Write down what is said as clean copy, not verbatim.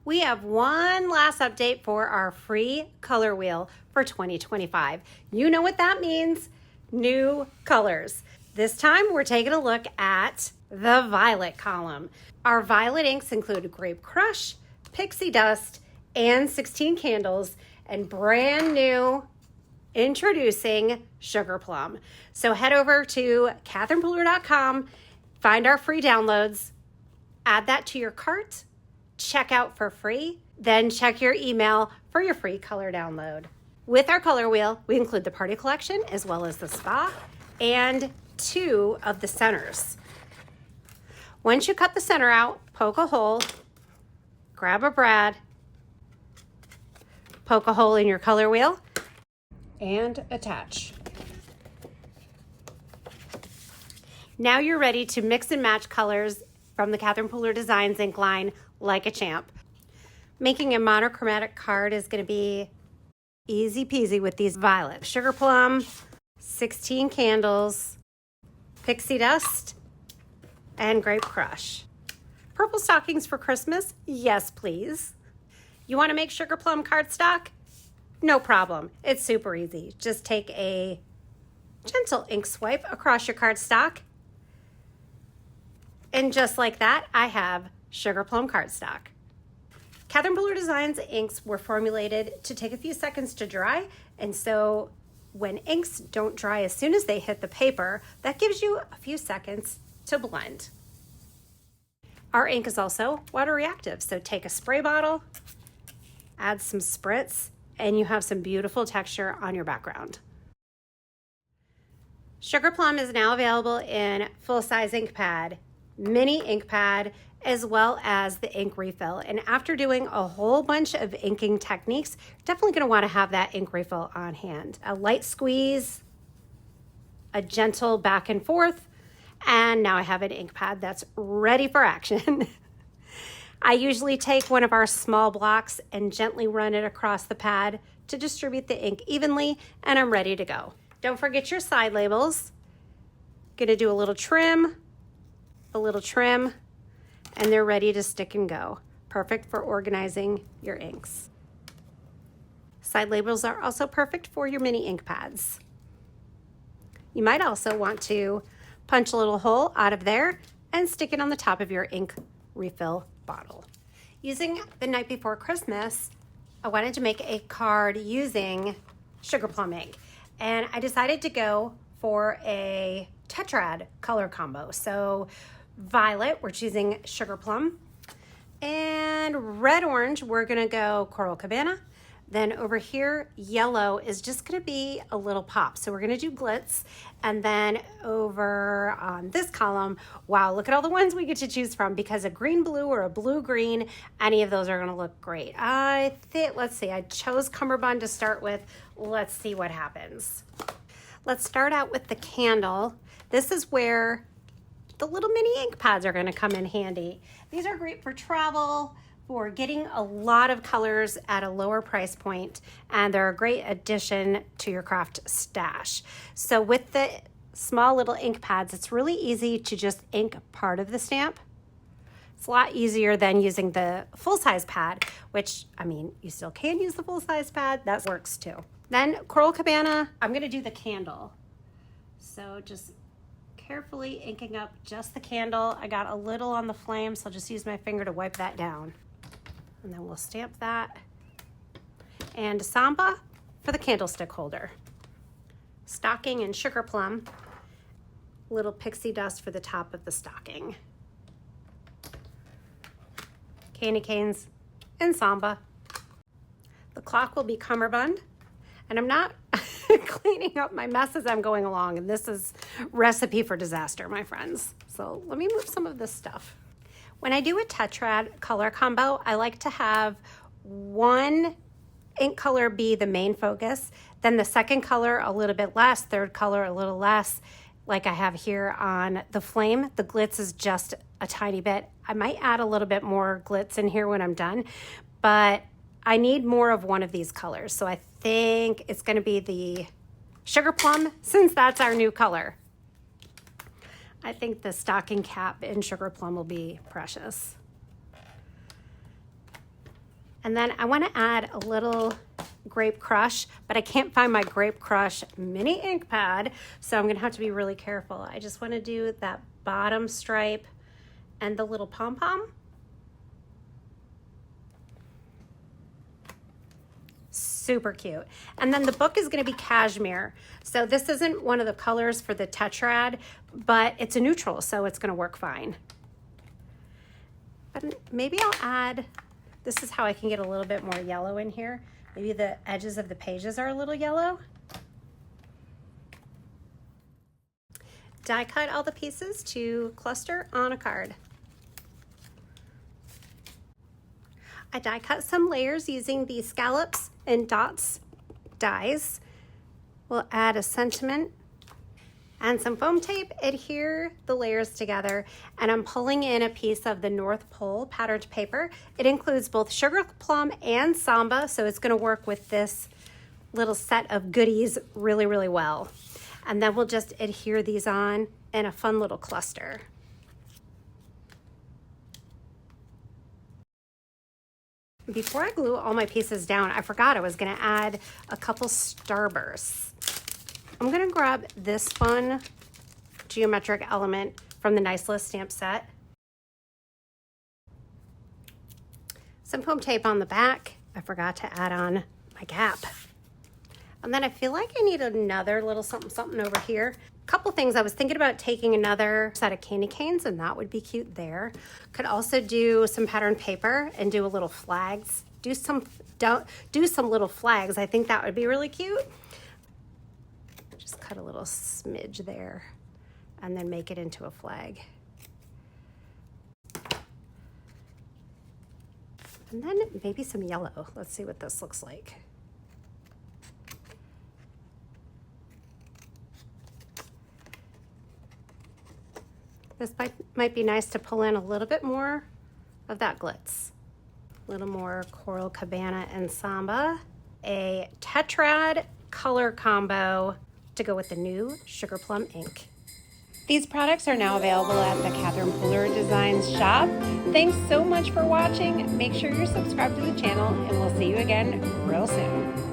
We have one last update for our free color wheel for 2025. You know what that means, new colors. This time we're taking a look at the violet column. Our violet inks include Grape Crush, Pixie Dust, and 16 Candles, and brand new introducing Sugarplum. So head over to catherinepooler.com, find our free downloads, add that to your cart, check out for free, then check your email for your free color download. With our color wheel, we include the party collection as well as the spa and 2 of the centers. Once you cut the center out, poke a hole, grab a brad, poke a hole in your color wheel, and attach. Now you're ready to mix and match colors from the Catherine Pooler Designs ink line like a champ. Making a monochromatic card is going to be easy peasy with these violets. Sugarplum, 16 Candles, Pixie Dust, and Grape Crush. Purple stockings for Christmas? Yes, please. You want to make Sugarplum cardstock? No problem. It's super easy. Just take a gentle ink swipe across your cardstock. And just like that, I have Sugarplum cardstock. Catherine Pooler Designs inks were formulated to take a few seconds to dry, and so when inks don't dry as soon as they hit the paper, that gives you a few seconds to blend. Our ink is also water reactive, so take a spray bottle, add some spritz, and you have some beautiful texture on your background. Sugarplum is now available in full-size ink pad, mini ink pad, as well as the ink refill. And after doing a whole bunch of inking techniques, you're definitely going to want to have that ink refill on hand. A light squeeze, a gentle back and forth, and now I have an ink pad that's ready for action. I usually take one of our small blocks and gently run it across the pad to distribute the ink evenly, and I'm ready to go. Don't forget your side labels. Gonna do a little trim, and they're ready to stick and go. Perfect for organizing your inks. Side labels are also perfect for your mini ink pads. You might also want to punch a little hole out of there and stick it on the top of your ink refill bottle. Using the night before Christmas, I wanted to make a card using Sugarplum ink, and I decided to go for a tetrad color combo. So violet, we're choosing Sugarplum, and red orange, we're gonna go Coral Cabana. Then over here, yellow is just gonna be a little pop. So we're gonna do Glitz. And then over on this column, wow, look at all the ones we get to choose from, because a green blue or a blue green, any of those are gonna look great. Let's see, I chose Cummerbund to start with. Let's see what happens. Let's start out with the candle. This is where the little mini ink pads are gonna come in handy. These are great for travel, for getting a lot of colors at a lower price point, and they're a great addition to your craft stash. So with the small little ink pads, it's really easy to just ink part of the stamp. It's a lot easier than using the full-size pad, which, I mean, you still can use the full-size pad. That works too. Then Coral Cabana, I'm gonna do the candle. So just carefully inking up just the candle. I got a little on the flame, so I'll just use my finger to wipe that down. And then we'll stamp that. And Samba for the candlestick holder. Stocking and Sugarplum. Little Pixie Dust for the top of the stocking. Candy canes and Samba. The clock will be Cummerbund. And I'm not cleaning up my mess as I'm going along, and this is recipe for disaster, my friends. So let me move some of this stuff. When I do a tetrad color combo, I like to have one ink color be the main focus, then the second color a little bit less, third color a little less, like I have here on the flame. The glitz is just a tiny bit. I might add a little bit more glitz in here when I'm done, but I need more of one of these colors. So I think it's gonna be the Sugarplum, since that's our new color. I think the stocking cap in Sugarplum will be precious. And then I want to add a little Grape Crush, but I can't find my Grape Crush mini ink pad, so I'm gonna have to be really careful. I just want to do that bottom stripe and the little pom-pom. Super cute. And then the book is going to be cashmere. So this isn't one of the colors for the tetrad, but it's a neutral, so it's going to work fine. But maybe I'll add, this is how I can get a little bit more yellow in here. Maybe the edges of the pages are a little yellow. Die cut all the pieces to cluster on a card. I die cut some layers using the scallops and dots dies. We'll add a sentiment and some foam tape, adhere the layers together, and I'm pulling in a piece of the North Pole patterned paper. It includes both Sugarplum and Samba, so it's gonna work with this little set of goodies really, really well. And then we'll just adhere these on in a fun little cluster. Before I glue all my pieces down, I forgot I was gonna add a couple starbursts. I'm gonna grab this fun geometric element from the Nice List stamp set. Some foam tape on the back. I forgot to add on my gap. And then I feel like I need another little something over here. Couple things. I was thinking about taking another set of candy canes, and that would be cute there. Could also do some patterned paper and do a little flags. Do some little flags. I think that would be really cute. Just cut a little smidge there and then make it into a flag. And then maybe some yellow. Let's see what this looks like. This might be nice to pull in a little bit more of that glitz. A little more Coral Cabana and Samba. A tetrad color combo to go with the new Sugarplum Ink. These products are now available at the Catherine Pooler Designs shop. Thanks so much for watching. Make sure you're subscribed to the channel, and we'll see you again real soon.